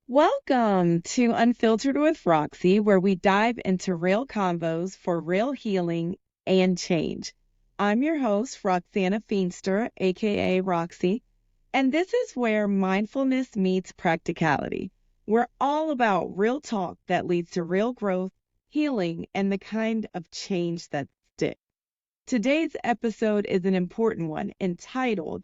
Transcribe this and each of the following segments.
Welcome to Unfiltered with Roxy, where we dive into real convos for real healing and change. I'm your host, Roxana Feenster, aka Roxy, and this is where mindfulness meets practicality. We're all about real talk that leads to real growth, healing, and the kind of change that sticks. Today's episode is an important one entitled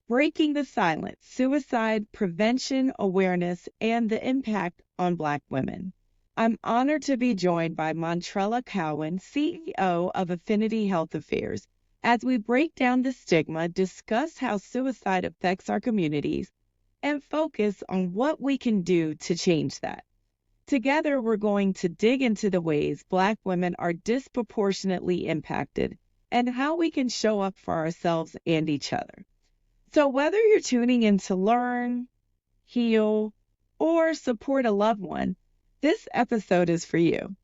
Breaking the Silence, Suicide Prevention Awareness, and the Impact on Black Women. I'm honored to be joined by Montrella Cowan, CEO of Affinity Health Affairs, as we break down the stigma, discuss how suicide affects our communities, and focus on what we can do to change that. Together, we're going to dig into the ways Black women are disproportionately impacted and how we can show up for ourselves and each other. So whether you're tuning in to learn, heal, or support a loved one, this episode is for you.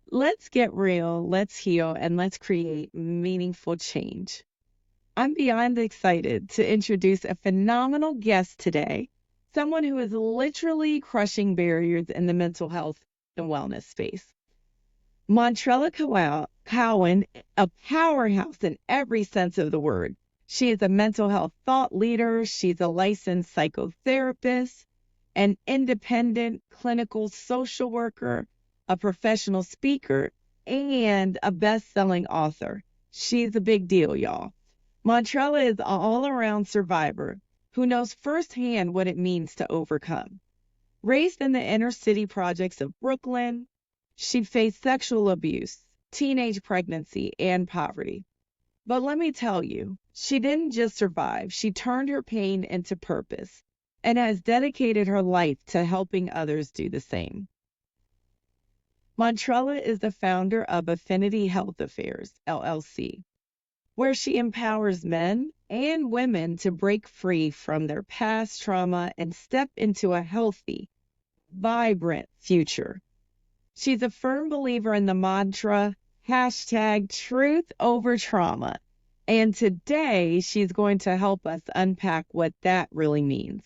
Let's get real, let's heal, and let's create meaningful change. I'm beyond excited to introduce a phenomenal guest today, someone who is literally crushing barriers in the mental health and wellness space. Montrella Cowan, a powerhouse in every sense of the word. She is a mental health thought leader. She's a licensed psychotherapist, an independent clinical social worker, a professional speaker, and a best-selling author. She's a big deal, y'all. Montrella is an all-around survivor who knows firsthand what it means to overcome. Raised in the inner city projects of Brooklyn, she faced sexual abuse, teenage pregnancy, and poverty. But let me tell you, she didn't just survive. She turned her pain into purpose and has dedicated her life to helping others do the same. Montrella is the founder of Affinity Health Affairs, LLC, where she empowers men and women to break free from their past trauma and step into a healthy, vibrant future. She's a firm believer in the mantra, #truth over trauma. And today she's going to help us unpack what that really means.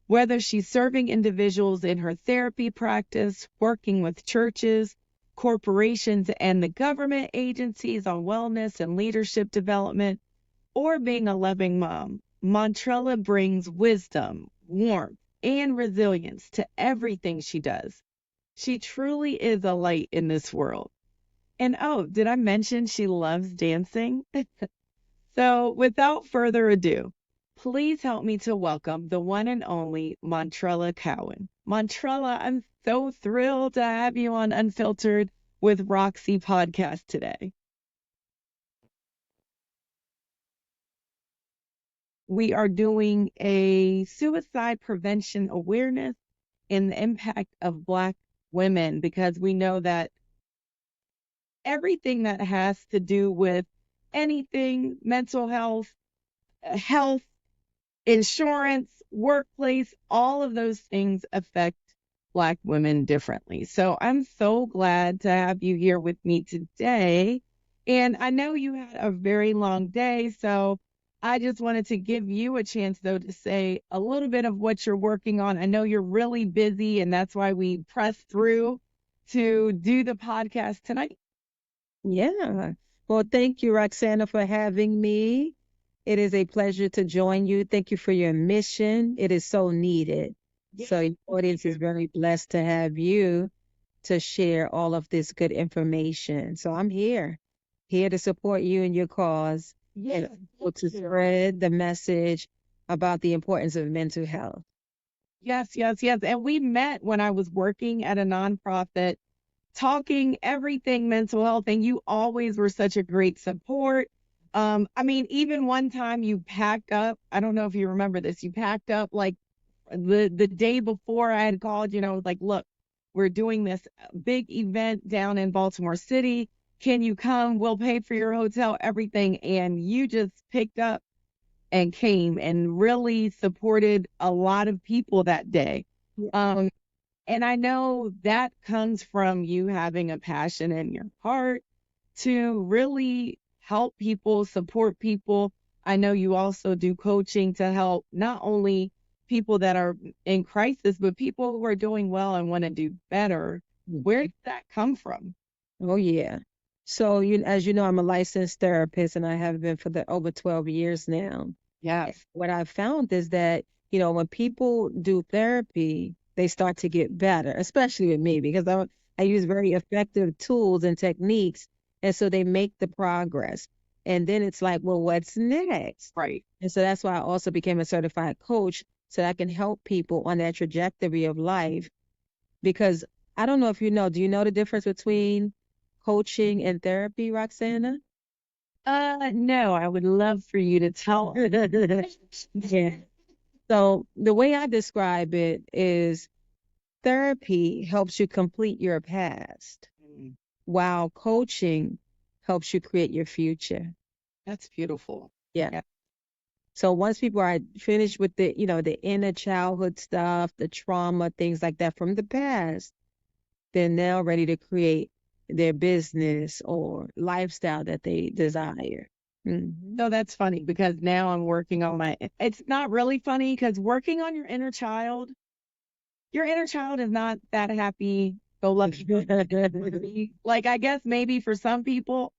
Whether she's serving individuals in her therapy practice, working with churches, corporations, and the government agencies on wellness and leadership development, or being a loving mom, Montrella brings wisdom, warmth, and resilience to everything she does. She truly is a light in this world. And oh, did I mention she loves dancing? So without further ado, please help me to welcome the one and only Montrella Cowan. Montrella, I'm so thrilled to have you on Unfiltered with Roxy podcast today. We are doing a suicide prevention awareness and the impact of Black women because we know that everything that has to do with anything mental health, insurance, workplace, all of those things affect Black women differently. So I'm so glad to have you here with me today. And I know you had a very long day, so I just wanted to give you a chance, though, to say a little bit of what you're working on. I know you're really busy, and that's why we pressed through to do the podcast tonight. Yeah. Well, thank you, Roxana, for having me. It is a pleasure to join you. Thank you for your mission. It is so needed. So your audience is very blessed to have you to share all of this good information. So I'm here to support you in your cause Yes, and to spread the message about the importance of mental health. yes, yes, yes. And we met when I was working at a nonprofit, talking everything mental health, and you always were such a great support. I mean, even one time you packed up, I don't know if you remember this, you packed up like the day before I had called, like, look, we're doing this big event down in Baltimore City. Can you come? We'll pay for your hotel, everything. And you just picked up and came and really supported a lot of people that day. Um, and I know that comes from you having a passion in your heart to really help people, support people. I know you also do coaching to help not only people that are in crisis, but people who are doing well and want to do better. Where did that come from? Oh, yeah. So, as you know, I'm a licensed therapist and I have been for over 12 years now. Yes. What I found is that, when people do therapy, they start to get better, especially with me, because I use very effective tools and techniques. And so they make the progress. And then it's like, well, what's next? Right. And so that's why I also became a certified coach so that I can help people on that trajectory of life. Because I don't know if do you know the difference between coaching and therapy, Roxana? No, I would love for you to tell. Yeah. So the way I describe it is therapy helps you complete your past, Mm, while coaching helps you create your future. That's beautiful. Yeah. Yeah. So once people are finished with the inner childhood stuff, the trauma, things like that from the past, they're now ready to create their business or lifestyle that they desire. So that's funny because now I'm working on it's not really funny because working on your inner child is not that happy go lucky. Like, I guess maybe for some people,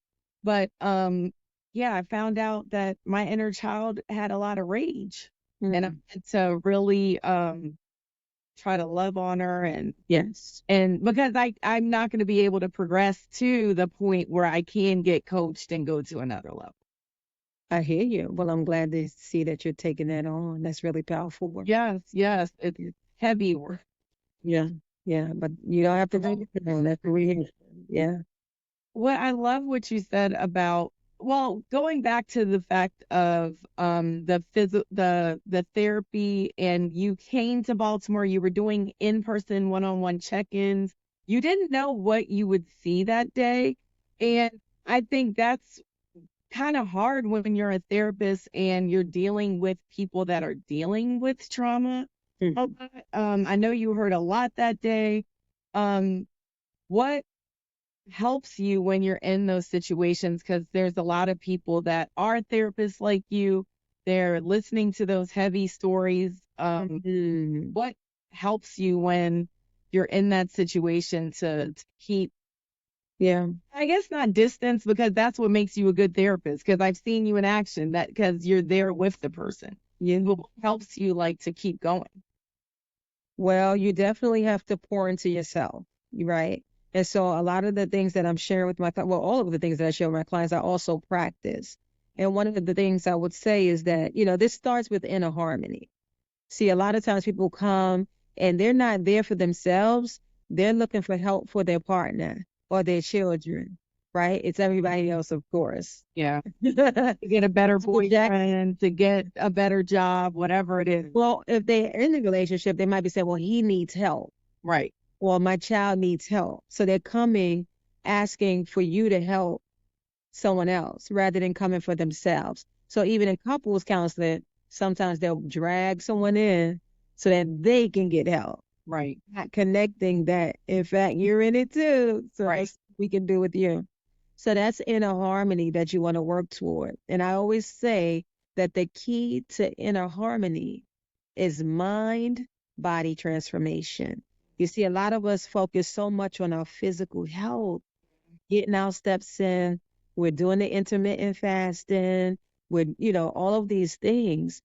but yeah, I found out that my inner child had a lot of rage, and I had to really try to love on her, Yes, and because I'm not going to be able to progress to the point where I can get coached and go to another level. I hear you. Well, I'm glad to see that you're taking that on. That's really powerful work. Yes, it's heavy work. Yeah, yeah, but you don't have to do it alone. That's what we Yeah. What I love what you said about, well, going back to the fact of the therapy, and you came to Baltimore, you were doing in-person one-on-one check-ins. You didn't know what you would see that day. And I think that's kind of hard when you're a therapist and you're dealing with people that are dealing with trauma. Mm. A lot. I know you heard a lot that day. What helps you when you're in those situations? Because there's a lot of people that are therapists like you. They're listening to those heavy stories. What helps you when you're in that situation to keep, Yeah, I guess, not distance, because that's what makes you a good therapist, because I've seen you in action, that because you're there with the person. yeah. But what helps you like to keep going? Well, you definitely have to pour into yourself, right? And so a lot of the things that I'm sharing with all of the things that I share with my clients, I also practice. And one of the things I would say is that, this starts with inner harmony. See, a lot of times people come and they're not there for themselves. They're looking for help for their partner or their children, right? It's everybody else, of course. Yeah. To get a better boyfriend, to get a better job, whatever it is. Well, if they're in a relationship, they might be saying, well, he needs help. Right. Or my child needs help. So they're coming asking for you to help someone else rather than coming for themselves. So even in couples counseling, sometimes they'll drag someone in so that they can get help. Right. Not connecting that, in fact, you're in it too. So Right. we can do with you. So that's inner harmony that you want to work toward. And I always say that the key to inner harmony is mind body transformation. You see, a lot of us focus so much on our physical health, getting our steps in. We're doing the intermittent fasting, with, all of these things.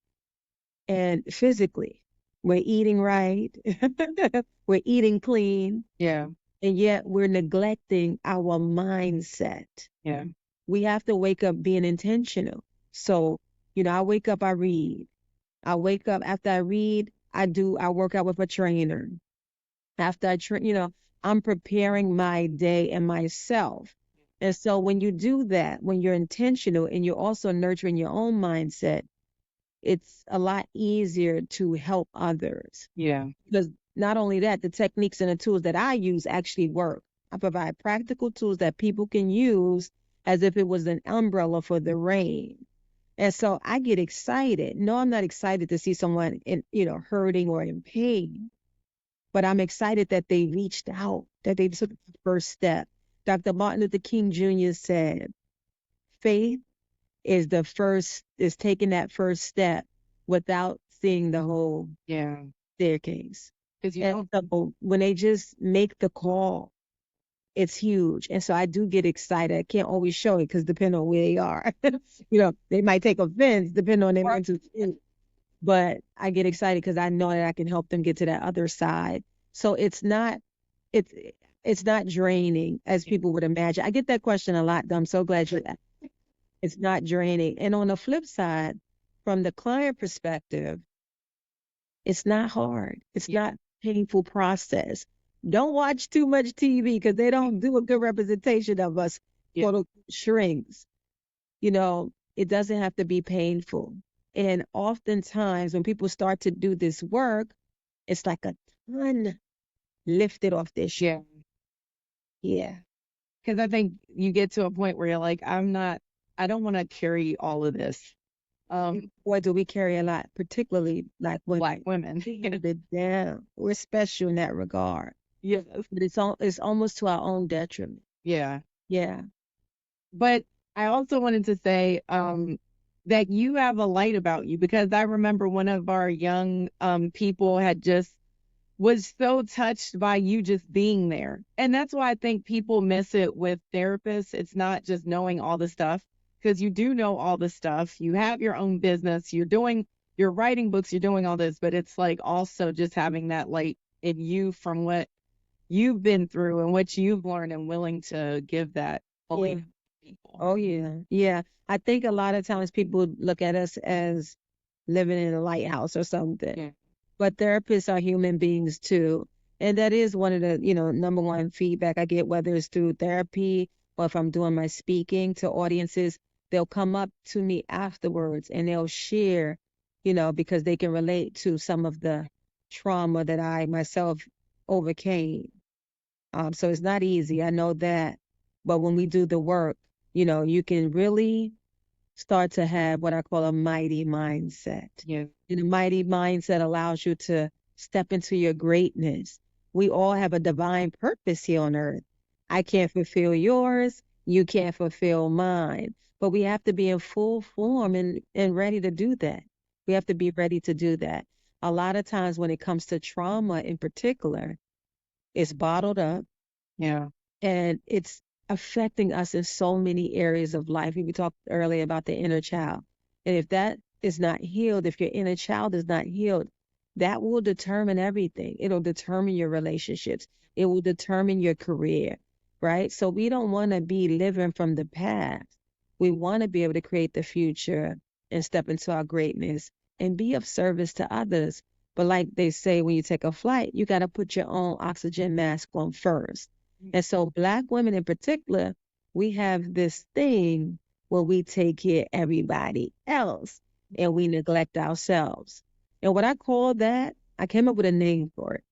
And physically, we're eating right, we're eating clean, Yeah. and yet we're neglecting our mindset. Yeah. We have to wake up being intentional. So, I wake up, I read. I wake up, after I read, I work out with a trainer. After I train, I'm preparing my day and myself. And so when you do that, when you're intentional and you're also nurturing your own mindset, it's a lot easier to help others. Yeah. Because not only that, the techniques and the tools that I use actually work. I provide practical tools that people can use as if it was an umbrella for the rain. And so I get excited. No, I'm not excited to see someone hurting or in pain, but I'm excited that they reached out, that they took the first step. Dr. Martin Luther King Jr. said, faith is taking that first step without seeing the whole Yeah. staircase. Because you And don't. so when they just make the call, it's huge. And so I do get excited. I can't always show it because depending on where they are, they might take offense depending on their mental state. But I get excited because I know that I can help them get to that other side. So it's it's not draining as people would imagine. I get that question a lot, though. I'm so glad you asked. It's not draining. And on the flip side, from the client perspective, it's not hard. It's Yeah. not painful process. Don't watch too much TV because they don't do a good representation of us, Yeah. quote unquote, shrinks. It doesn't have to be painful. And oftentimes when people start to do this work, it's like a ton lifted off their Yeah. shoulders. Yeah. Because I think you get to a point where you're like, I don't want to carry all of this. Boy, do we carry a lot, particularly like women. Black women. Hold it down. We're special in that regard. Yes. But it's almost to our own detriment. Yeah. Yeah. But I also wanted to say that you have a light about you because I remember one of our young people had just was so touched by you just being there. And that's why I think people miss it with therapists. It's not just knowing all the stuff because you do know all the stuff. You have your own business, you're writing books, you're doing all this, but it's like also just having that light in you from what you've been through and what you've learned and willing to give that belief Yeah. to people. Oh, yeah. Yeah. I think a lot of times people look at us as living in a lighthouse or something. Yeah. But therapists are human beings too. And that is one of the, number one feedback I get, whether it's through therapy or if I'm doing my speaking to audiences, they'll come up to me afterwards and they'll share, because they can relate to some of the trauma that I myself overcame. So it's not easy. I know that. But when we do the work, you can really start to have what I call a mighty mindset. Yeah. And a mighty mindset allows you to step into your greatness. We all have a divine purpose here on earth. I can't fulfill yours. You can't fulfill mine. But we have to be in full form and ready to do that. We have to be ready to do that. A lot of times when it comes to trauma in particular, it's bottled up Yeah. and it's affecting us in so many areas of life. We talked earlier about the inner child. And if that is not healed, if your inner child is not healed, that will determine everything. It'll determine your relationships. It will determine your career, right? So we don't want to be living from the past. We want to be able to create the future and step into our greatness and be of service to others. But like they say, when you take a flight, you got to put your own oxygen mask on first. And so Black women in particular, we have this thing where we take care of everybody else and we neglect ourselves. And what I call that, I came up with a name for it.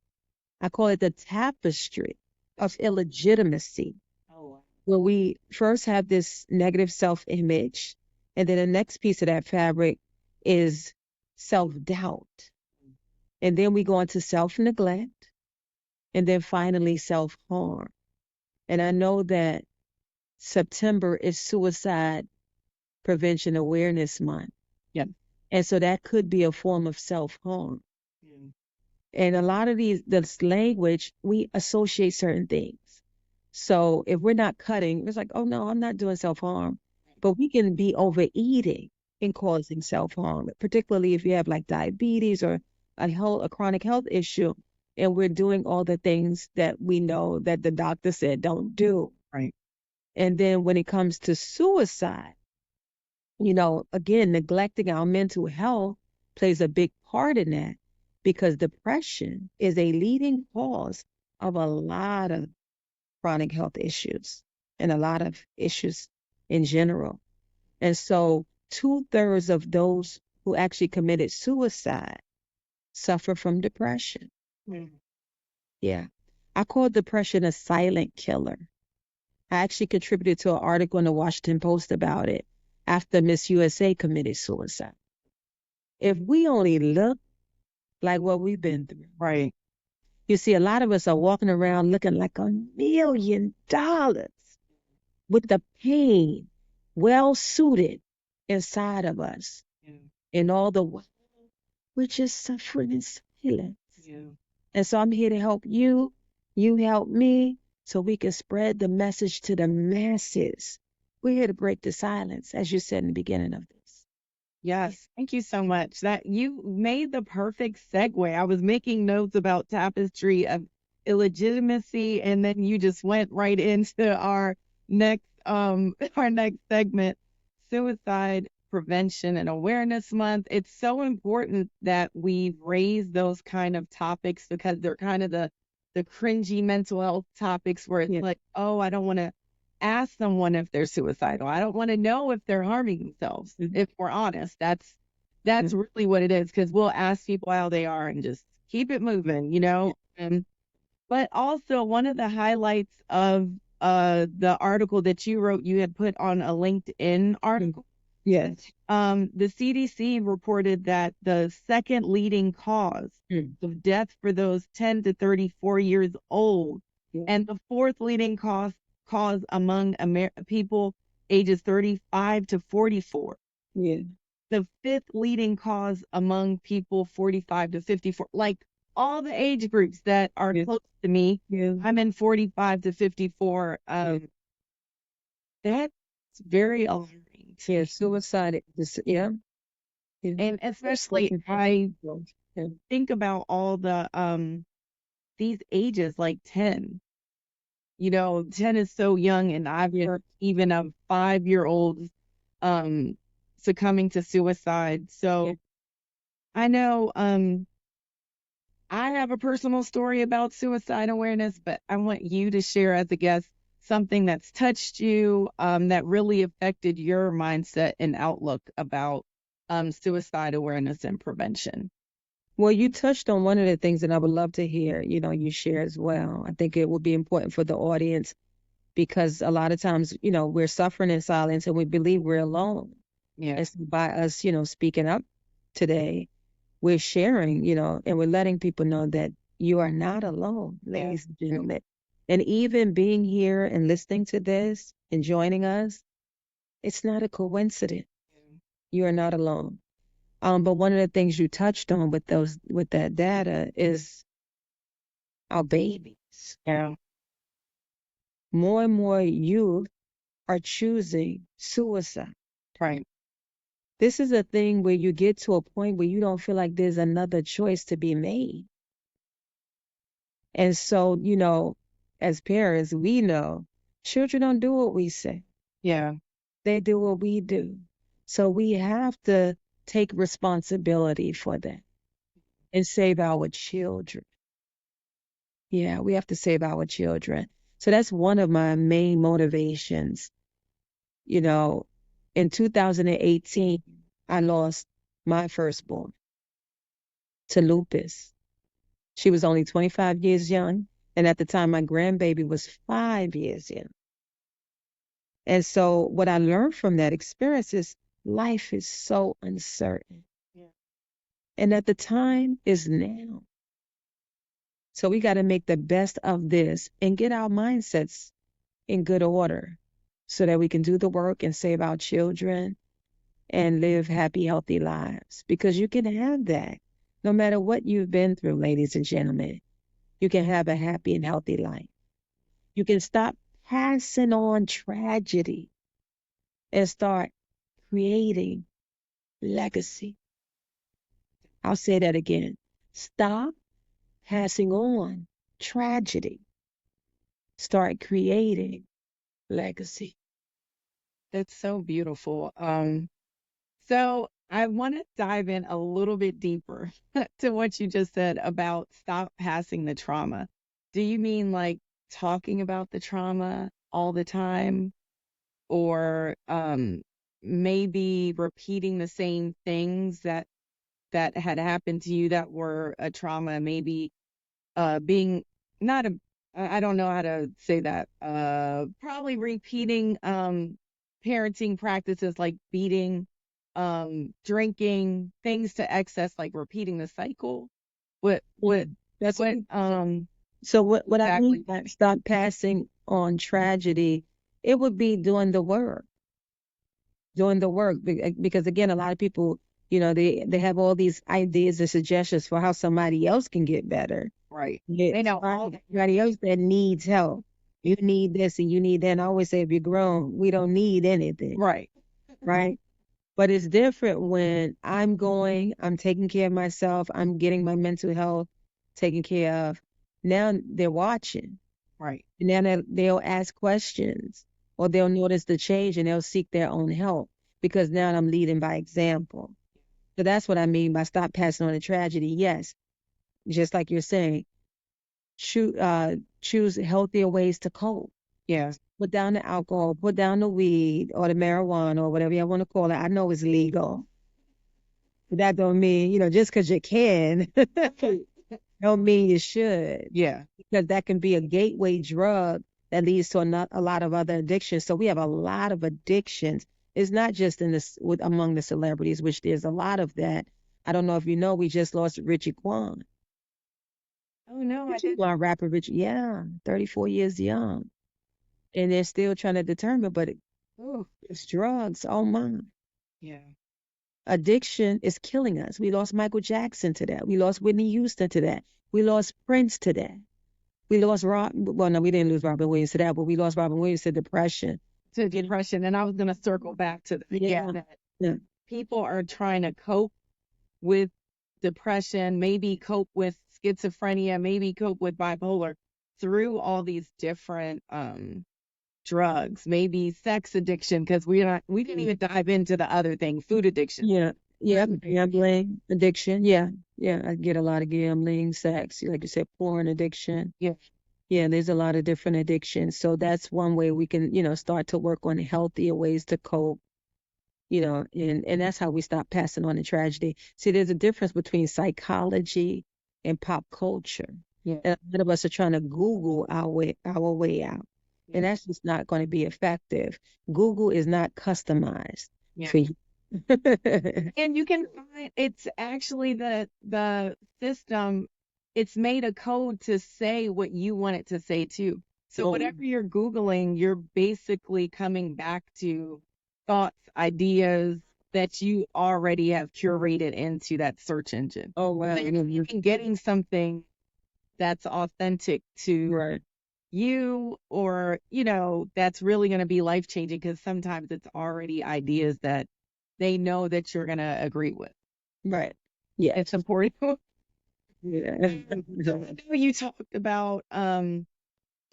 I call it the tapestry of illegitimacy, Oh, wow. where we first have this negative self-image, and then the next piece of that fabric is self-doubt. And then we go into self-neglect, and then finally self-harm. And I know that September is Suicide Prevention Awareness Month. Yeah. And so that could be a form of self-harm. Yeah. And a lot of this language, we associate certain things. So if we're not cutting, it's like, oh no, I'm not doing self-harm. But we can be overeating and causing self-harm, particularly if you have like diabetes or a chronic health issue, and we're doing all the things that we know that the doctor said don't do. Right. And then when it comes to suicide, again, neglecting our mental health plays a big part in that because depression is a leading cause of a lot of chronic health issues and a lot of issues in general. And so 2/3 of those who actually committed suicide suffer from depression. Mm. Yeah. I call depression a silent killer. I actually contributed to an article in the Washington Post about it after Miss USA committed suicide. If we only look like what we've been through. Right. You see, a lot of us are walking around looking like $1 million with the pain well suited inside of us Yeah. and all the we're just suffering in silence. Yeah. And so I'm here to help you. You help me so we can spread the message to the masses. We're here to break the silence, as you said in the beginning of this. Yes, thank you so much. That you made the perfect segue. I was making notes about tapestry of illegitimacy, and then you just went right into our next our next segment, suicide prevention and awareness month. It's so important that we raise those kind of topics because they're kind of the cringy mental health topics where it's Yeah. like, oh, I don't want to ask someone if they're suicidal. I don't want to know if they're harming themselves. Mhm. If we're honest, that's really what it is because we'll ask people how they are and just keep it moving, you know. But also one of the highlights of the article that you wrote, you had put on a LinkedIn article. Yes. The CDC reported that the second leading cause of death for those 10 to 34 years old, and the fourth leading cause among people ages 35 to 44. Yeah. The fifth leading cause among people 45 to 54. Like all the age groups that are close to me, I'm in 45 to 54. That's very alarming. Yeah. Suicide. Yeah. And especially I think about all the these ages like 10. You know, 10 is so young, and I've heard even of 5-year-olds succumbing to suicide. So I know I have a personal story about suicide awareness, but I want you to share as a guest something that's touched you, that really affected your mindset and outlook about suicide awareness and prevention. Well, you touched on one of the things that I would love to hear, you share as well. I think it would be important for the audience because a lot of times, we're suffering in silence and we believe we're alone. Yeah. And so by us, speaking up today, we're sharing, and we're letting people know that you are not alone, ladies and gentlemen. And even being here and listening to this and joining us, it's not a coincidence. You are not alone. But one of the things you touched on with that data is our babies. Yeah. More and more youth are choosing suicide. Right. This is a thing where you get to a point where you don't feel like there's another choice to be made. And so, as parents, we know children don't do what we say. Yeah. They do what we do. So we have to take responsibility for that and save our children. Yeah, we have to save our children. So that's one of my main motivations. In 2018, I lost my firstborn to lupus. She was only 25 years young. And at the time, my grandbaby was 5 years young. And so what I learned from that experience is life is so uncertain. Yeah. And at the time is now. So we got to make the best of this and get our mindsets in good order so that we can do the work and save our children and live happy, healthy lives. Because you can have that no matter what you've been through, ladies and gentlemen. You can have a happy and healthy life. You can stop passing on tragedy and start creating legacy. I'll say that again. Stop passing on tragedy. Start creating legacy. That's so beautiful. So I want to dive in a little bit deeper to what you just said about stop passing the trauma. Do you mean like talking about the trauma all the time, or maybe repeating the same things that had happened to you that were a trauma, maybe being not a I don't know how to say that. Probably repeating parenting practices like beating, drinking, things to excess, like repeating the cycle. What That's what So what I mean exactly? by stop passing on tragedy, it would be doing the work, because again, a lot of people You know, they have all these ideas and suggestions for how somebody else can get better. Right. Yeah, They know all that. everybody else that needs help. You need this and you need that. And I always say, if you're grown, we don't need anything, Right. right? But it's different when I'm taking care of myself, I'm getting my mental health taken care of. Now they're watching. Right. And then they'll ask questions or they'll notice the change and they'll seek their own help because now I'm leading by example. So that's what I mean by stop passing on the tragedy. Yes, just like you're saying, choose healthier ways to cope. Yes. Put down the alcohol, put down the weed or the marijuana or whatever you want to call it. I know it's legal. But that don't mean, just because you can, don't mean you should. Yeah. Because that can be a gateway drug that leads to a lot of other addictions. So we have a lot of addictions. It's not just among the celebrities, which there's a lot of that. I don't know if you know, we just lost Richie Kwan. Oh no, I Richie didn't. Kwan, rapper Richie, yeah, 34 years young. And they're still trying to determine, but Oh, it's drugs. Oh my. yeah. Addiction is killing us. We lost Michael Jackson to that. We lost Whitney Houston to that. We lost Prince to that. We lost well, no, we didn't lose Robin Williams to that, but we lost Robin Williams to depression. To depression, and I was gonna circle back to that Yeah. people are trying to cope with depression, maybe cope with schizophrenia, maybe cope with bipolar through all these different drugs, maybe sex addiction, because we didn't even dive into the other thing, food addiction. Yeah. Yeah. Gambling, addiction. Yeah. Yeah. I get a lot of gambling, sex, like you said, porn addiction. Yeah. Yeah, there's a lot of different addictions. So that's one way we can, start to work on healthier ways to cope, and that's how we stop passing on the tragedy. See, there's a difference between psychology and pop culture. Yeah. And a lot of us are trying to Google our way out. Yeah. And that's just not going to be effective. Google is not customized Yeah. for you. And you can find it's actually the system, it's made a code to say what you want it to say too. So Oh. whatever you're Googling, you're basically coming back to thoughts, ideas that you already have curated into that search engine. Oh, wow. So you're even getting something that's authentic to Right. you, or that's really going to be life changing, because sometimes it's already ideas that they know that you're going to agree with. Right. Yeah. It's important. Yeah. I know you talked about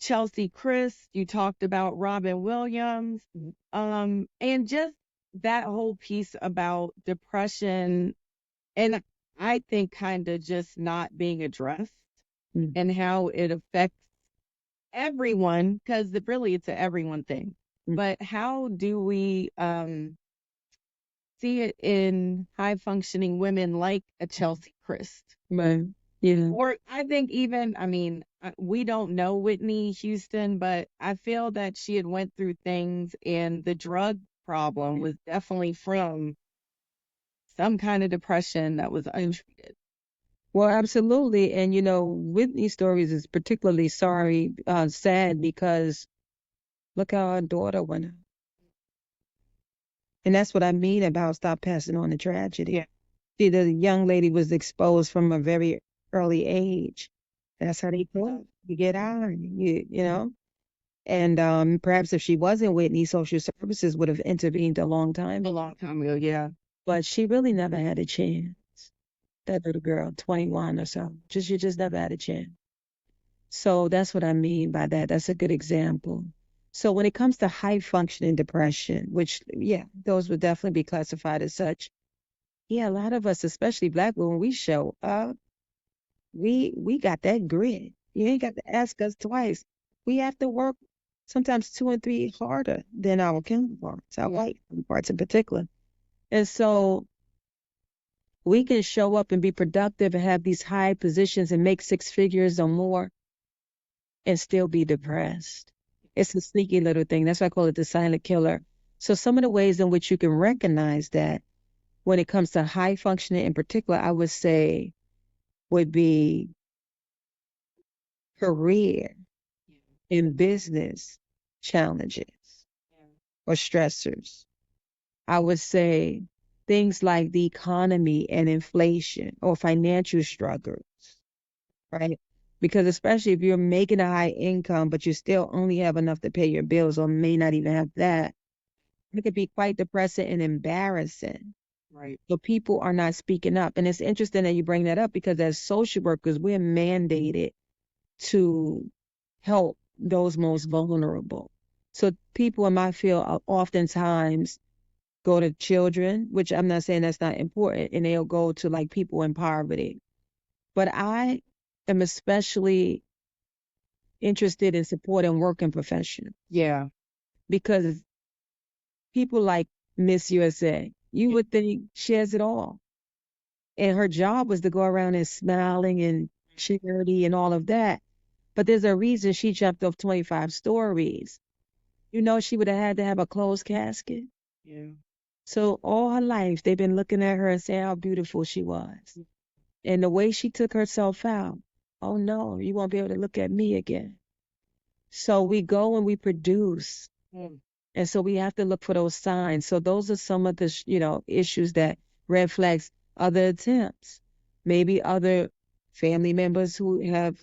Chelsea Chris, you talked about Robin Williams, and just that whole piece about depression, and I think kind of just not being addressed Mm. and how it affects everyone, because really it's a everyone thing. Mm. But how do we see it in high functioning women like a Chelsea Christ? Right. Yeah. Or I think even, I mean, we don't know Whitney Houston, but I feel that she had went through things, and the drug problem was definitely from some kind of depression that was untreated. Well, absolutely. And Whitney's stories is particularly sad because look how our daughter went out. And that's what I mean about stop passing on the tragedy. Yeah. See, the young lady was exposed from a very early age. That's how they cope. You get out, And perhaps if she wasn't Whitney, social services would have intervened a long time A ago. long time ago, yeah. But she really never had a chance. That little girl, 21 or so, she just never had a chance. So that's what I mean by that. That's a good example. So when it comes to high functioning depression, which, yeah, those would definitely be classified as such. Yeah, a lot of us, especially Black women, we show up. We got that grit. You ain't got to ask us twice. We have to work sometimes 2 and 3 harder than our counterparts, our white counterparts in particular. And so we can show up and be productive and have these high positions and make 6 figures or more and still be depressed. It's a sneaky little thing. That's why I call it the silent killer. So some of the ways in which you can recognize that when it comes to high functioning in particular, I would say would be career and business challenges or stressors. I would say things like the economy and inflation or financial struggles, right? Because especially if you're making a high income, but you still only have enough to pay your bills or may not even have that, it could be quite depressing and embarrassing. Right. So people are not speaking up. And it's interesting that you bring that up because as social workers, we're mandated to help those most vulnerable. So people in my field oftentimes go to children, which I'm not saying that's not important, and they'll go to like people in poverty. But I am especially interested in supporting working professionals Yeah. because people like Miss USA, you would think she has it all. And her job was to go around and smiling and charity and all of that. But there's a reason she jumped off 25 stories. You know, she would have had to have a closed casket. Yeah. So all her life, they've been looking at her and saying how beautiful she was. And the way she took herself out, oh no, you won't be able to look at me again. So we go and we produce. Mm. And so we have to look for those signs. So those are some of the, issues that red flags other attempts. Maybe other family members who have,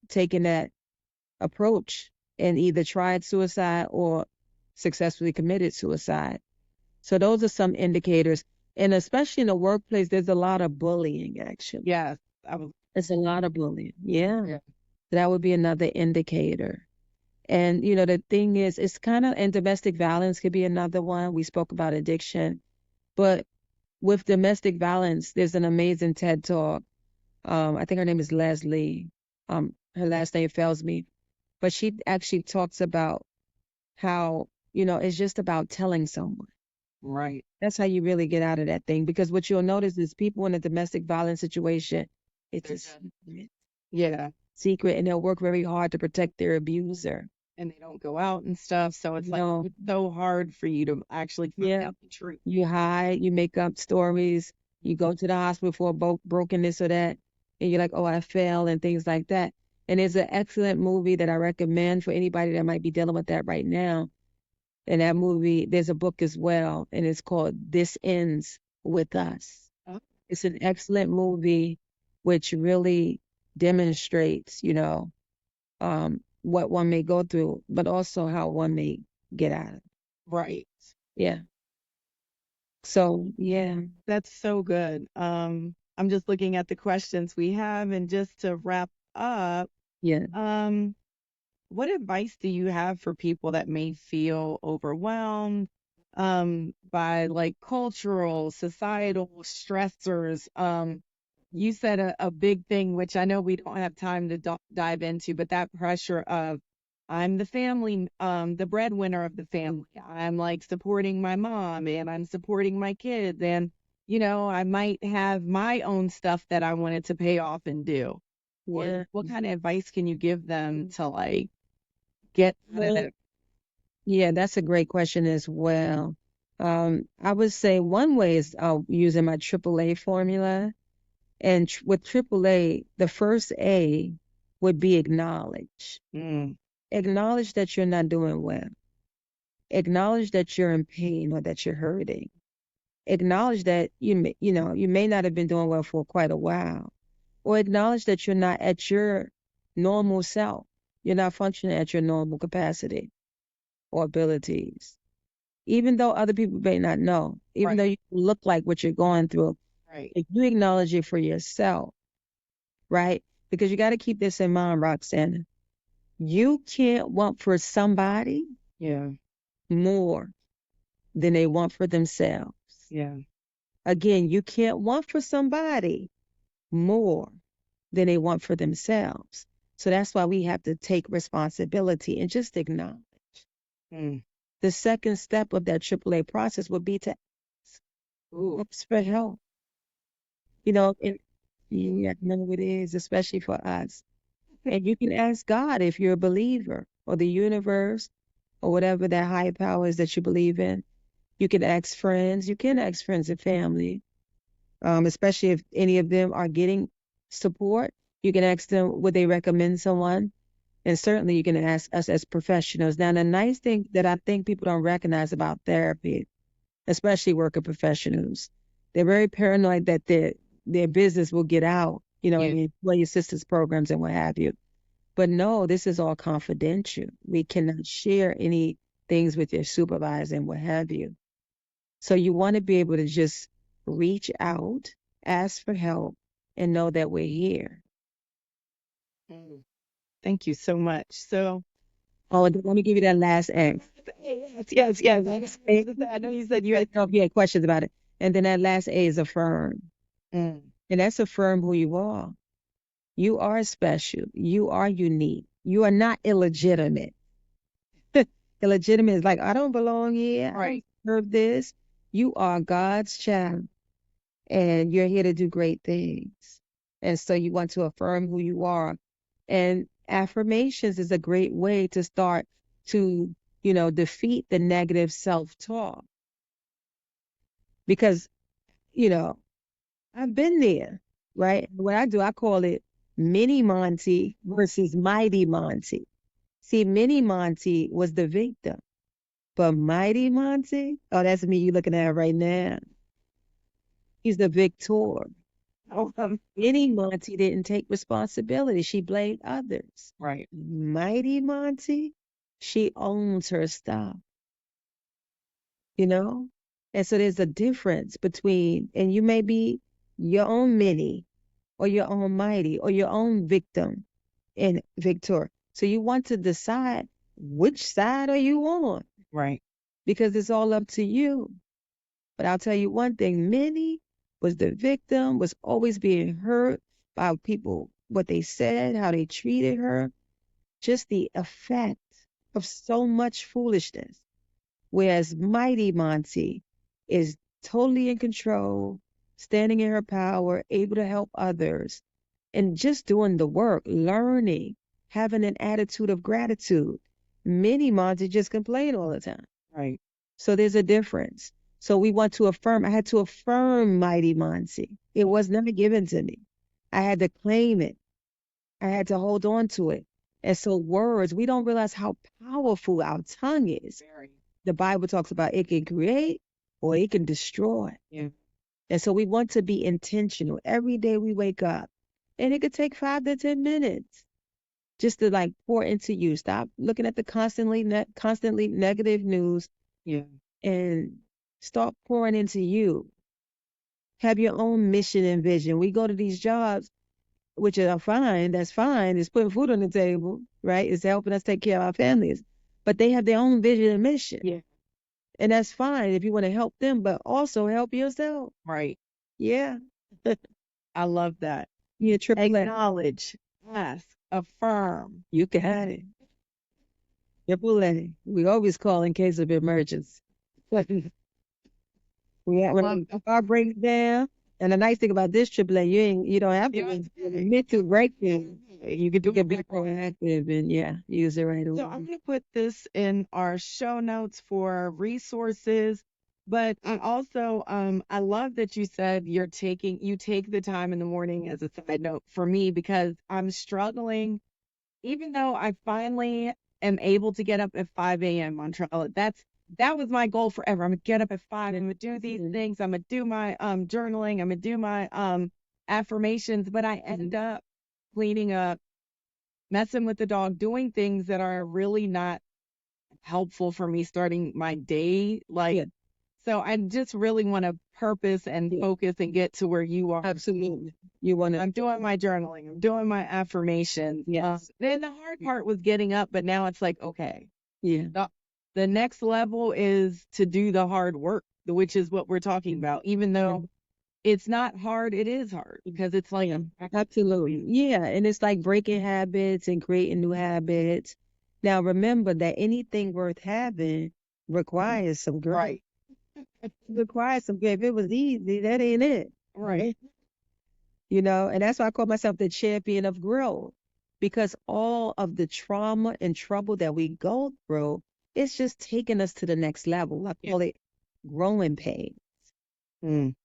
taken that approach and either tried suicide or successfully committed suicide. So those are some indicators. And especially in the workplace, there's a lot of bullying, actually. Yes. It's a lot of bullying. Yeah. Yeah. That would be another indicator. And, the thing is, it's kind of, and domestic violence could be another one. We spoke about addiction. But with domestic violence, there's an amazing TED Talk. I think her name is Leslie. Her last name fails me. But she actually talks about how, it's just about telling someone. Right. That's how you really get out of that thing. Because what you'll notice is people in a domestic violence situation, it's a secret. Yeah. Secret, and they'll work very hard to protect their abuser. And they don't go out and stuff. So it's No. like it's so hard for you to actually find out the truth. You hide, you make up stories, you go to the hospital for a broken this or that, and you're like, oh, I fell, and things like that. And there's an excellent movie that I recommend for anybody that might be dealing with that right now. And that movie, there's a book as well, and it's called This Ends With Us. Oh. It's an excellent movie which really demonstrates, what one may go through, but also how one may get out of it. Right. Yeah. So, yeah. That's so good. I'm just looking at the questions we have, and just to wrap up, Yeah. what advice do you have for people that may feel overwhelmed by like cultural, societal stressors? You said a big thing, which I know we don't have time to dive into, but that pressure of I'm the family, the breadwinner of the family. I'm like supporting my mom and I'm supporting my kids. And, I might have my own stuff that I wanted to pay off and do. Yeah. What kind of advice can you give them to like get out of it? Yeah, that's a great question as well. I would say one way is using my AAA formula. And with AAA, the first A would be acknowledge. Mm. Acknowledge that you're not doing well. Acknowledge that you're in pain or that you're hurting. Acknowledge that you may not have been doing well for quite a while. Or acknowledge that you're not at your normal self. You're not functioning at your normal capacity or abilities. Even though other people may not know, even Right. though you look like what you're going through, Right. if you acknowledge it for yourself, right? Because you got to keep this in mind, Roxana. You can't want for somebody Yeah. more than they want for themselves. Yeah. Again, you can't want for somebody more than they want for themselves. So that's why we have to take responsibility and just acknowledge. Mm. The second step of that AAA process would be to ask for help. And yeah, none of it is, especially for us. And you can ask God if you're a believer or the universe or whatever that higher power is that you believe in. You can ask friends. You can ask friends and family, especially if any of them are getting support. You can ask them, would they recommend someone? And certainly you can ask us as professionals. Now, the nice thing that I think people don't recognize about therapy especially working professionals. They're very paranoid that their business will get out, you know, Yeah. employee assistance programs and what have you. But no, this is all confidential. We cannot share any things with your supervisor and what have you. So you want to be able to just reach out, ask for help, and know that we're here. Mm. Thank you so much. So, Oh, and let me give you that last A. yes. I know you said you had. Know if you had questions about it. And then that last A is affirm. Mm. And that's affirm who you are. You are special. You are unique. You are not illegitimate. Illegitimate is like, I don't belong here. I don't Right. deserve this. You are God's child, and you're here to do great things. And so you want to affirm who you are. And affirmations is a great way to start to, defeat the negative self-talk. Because, you know, I've been there, right? What I do, I call it mini Monty versus mighty Monty. See, mini Monty was the victim, but mighty Monty, oh, that's me you looking at right now. He's the victor. Mini Monty didn't take responsibility. She blamed others. Right. Mighty Monty, she owns her stuff, you know? And so there's a difference between, and you may be your own mini or your own mighty or your own victim and victor. So you want to decide which side are you on, Right. because it's all up to you. But I'll tell you one thing, Minnie was the victim, was always being hurt by people, what they said, how they treated her, just the effect of so much foolishness. Whereas Mighty Monty is totally in control, standing in her power, able to help others, and just doing the work, learning, having an attitude of gratitude. Many Monty just complain all the time. Right. So there's a difference. So we want to affirm. I had to affirm Mighty Monty. It was never given to me. I had to claim it. I had to hold on to it. And so words, we don't realize how powerful our tongue is. Very. The Bible talks about it can create or it can destroy. Yeah. And so we want to be intentional every day we wake up. And it could take 5 to 10 minutes just to like pour into you. Stop looking at the constantly negative news Yeah. and start pouring into you. Have your own mission and vision. We go to these jobs, which are fine. That's fine. It's putting food on the table, right? It's helping us take care of our families. But they have their own vision and mission. Yeah. And that's fine if you want to help them, but also help yourself. Right. Yeah. I love that. Yeah, triple A. Acknowledge, ask, affirm. You got it. Triple A. We always call in case of emergency. When the car breaks down, and the nice thing about this AAA, you don't have to admit to breakdown. You can be proactive and use it right away. So I'm going to put this in our show notes for resources. But I also, I love that you said you take the time in the morning as a side note for me, because I'm struggling, even though I finally am able to get up at 5 a.m. Montrella. That was my goal forever. I'm gonna get up at 5. I'm gonna do these things. I'm gonna do my journaling. I'm gonna do my affirmations. But I end up cleaning up, messing with the dog, doing things that are really not helpful for me starting my day. So I just really want to purpose and focus and get to where you are. Absolutely. I'm doing my journaling. I'm doing my affirmations. Yes. Then the hard part was getting up, but now it's like, okay, Yeah. the next level is to do the hard work, which is what we're talking about. Even though it's not hard, it is hard because it's like, Absolutely. Yeah. And it's like breaking habits and creating new habits. Now, remember that anything worth having requires some growth. right, Requires some growth. If it was easy, that ain't it. right, And that's why I call myself the champion of growth, because all of the trauma and trouble that we go through, it's just taking us to the next level. I call it growing pains. Mm.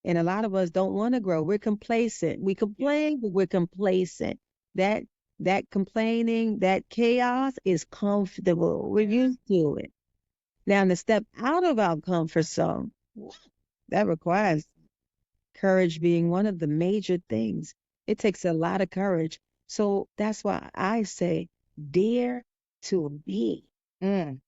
And a lot of us don't want to grow. We're complacent. We complain, but we're complacent. That complaining, that chaos is comfortable. We're used to it. Now, to step out of our comfort zone, That requires courage being one of the major things. It takes a lot of courage. So that's why I say dare to be, Mm,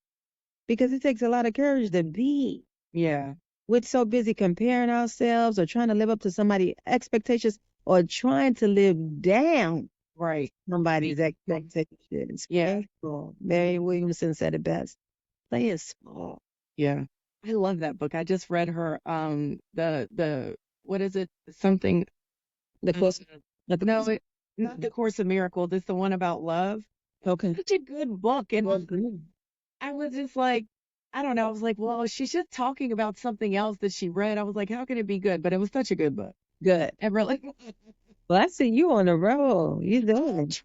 because it takes a lot of courage to be. yeah. We're so busy comparing ourselves or trying to live up to somebody's expectations or trying to live down Right. somebody's expectations. Yeah. Mary Williamson said it best. Play it small. Yeah. I love that book. I just read her the what is it? Something The course. no, not the Course of Miracles. It's the one about love. Okay. Such a good book. And I was just like, I don't know. I was like, well, she's just talking about something else that she read. I was like, how can it be good? But it was such a good book. Good. And really, Well, I see you on the roll. You doing it.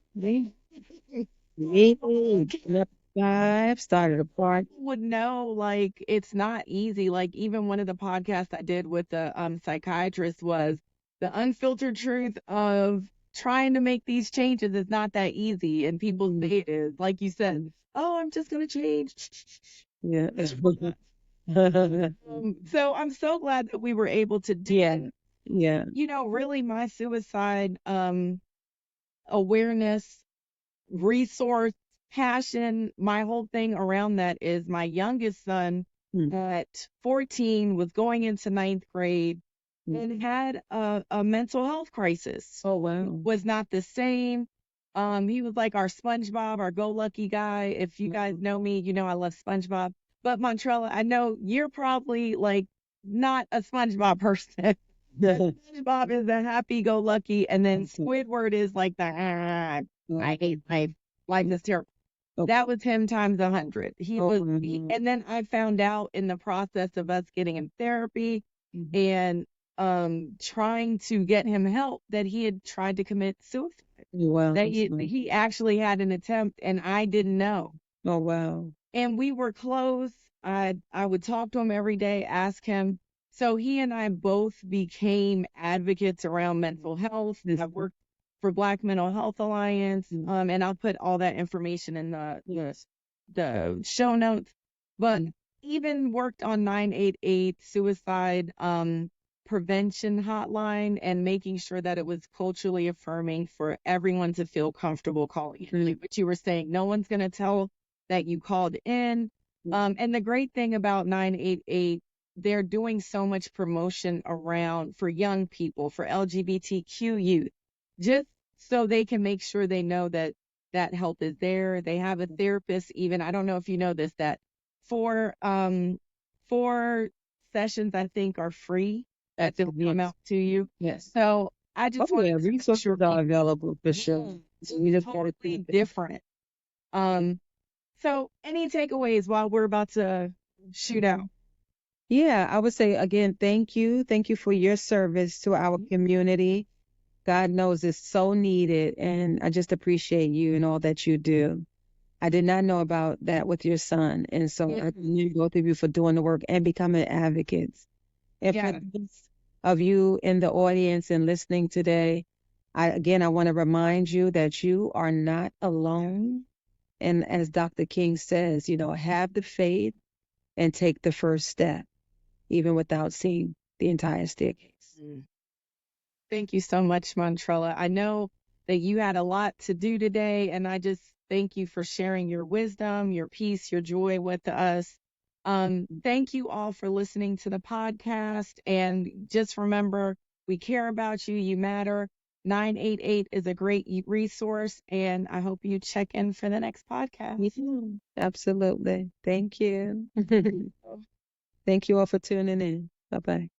Me, getting up at 5, started a party. would know like it's not easy. Like even one of the podcasts I did with the psychiatrist was the unfiltered truth of trying to make these changes is not that easy. And people say it is. Like you said, oh, I'm just gonna change. Yeah. So I'm so glad that we were able to do Yeah. it. Yeah. You know, really my suicide awareness resource, passion, my whole thing around that is my youngest son at 14 was going into ninth grade and had a mental health crisis. Oh, wow. Was not the same. He was like our SpongeBob, our go-lucky guy. If you guys know me, you know I love SpongeBob. But Montrella, I know you're probably like not a SpongeBob person. SpongeBob is the happy-go-lucky, and then Squidward is like the I hate life is terrible. That was him times 100. And then I found out in the process of us getting him therapy and trying to get him help that he had tried to commit suicide. Wow. That he actually had an attempt, and I didn't know. Oh, wow. And we were close. I would talk to him every day, ask him. So he and I both became advocates around mental health. I worked for Black Mental Health Alliance, and I'll put all that information in the show notes. But even worked on 988 suicide prevention hotline and making sure that it was culturally affirming for everyone to feel comfortable calling in. Like what you were saying, no one's going to tell that you called in. And the great thing about 988, they're doing so much promotion around for young people, for LGBTQ youth, just so they can make sure they know that that help is there. They have a therapist, even, I don't know if you know this, that four sessions I think are free that they'll come out to you. Yes. So I just want yeah, resources are available for sure. We just gotta totally think different. So any takeaways while we're about to shoot out? Yeah, I would say again, thank you. Thank you for your service to our community. God knows it's so needed, and I just appreciate you and all that you do. I did not know about that with your son, and so I thank you, both of you, for doing the work and becoming advocates. And for those of you in the audience and listening today, I want to remind you that you are not alone. And as Dr. King says, have the faith and take the first step, even without seeing the entire staircase. Thank you so much, Montrella. I know that you had a lot to do today, and I just thank you for sharing your wisdom, your peace, your joy with us. Thank you all for listening to the podcast. And just remember, we care about you. You matter. 988 is a great resource, and I hope you check in for the next podcast. Absolutely. Thank you. Thank you all for tuning in. Bye-bye.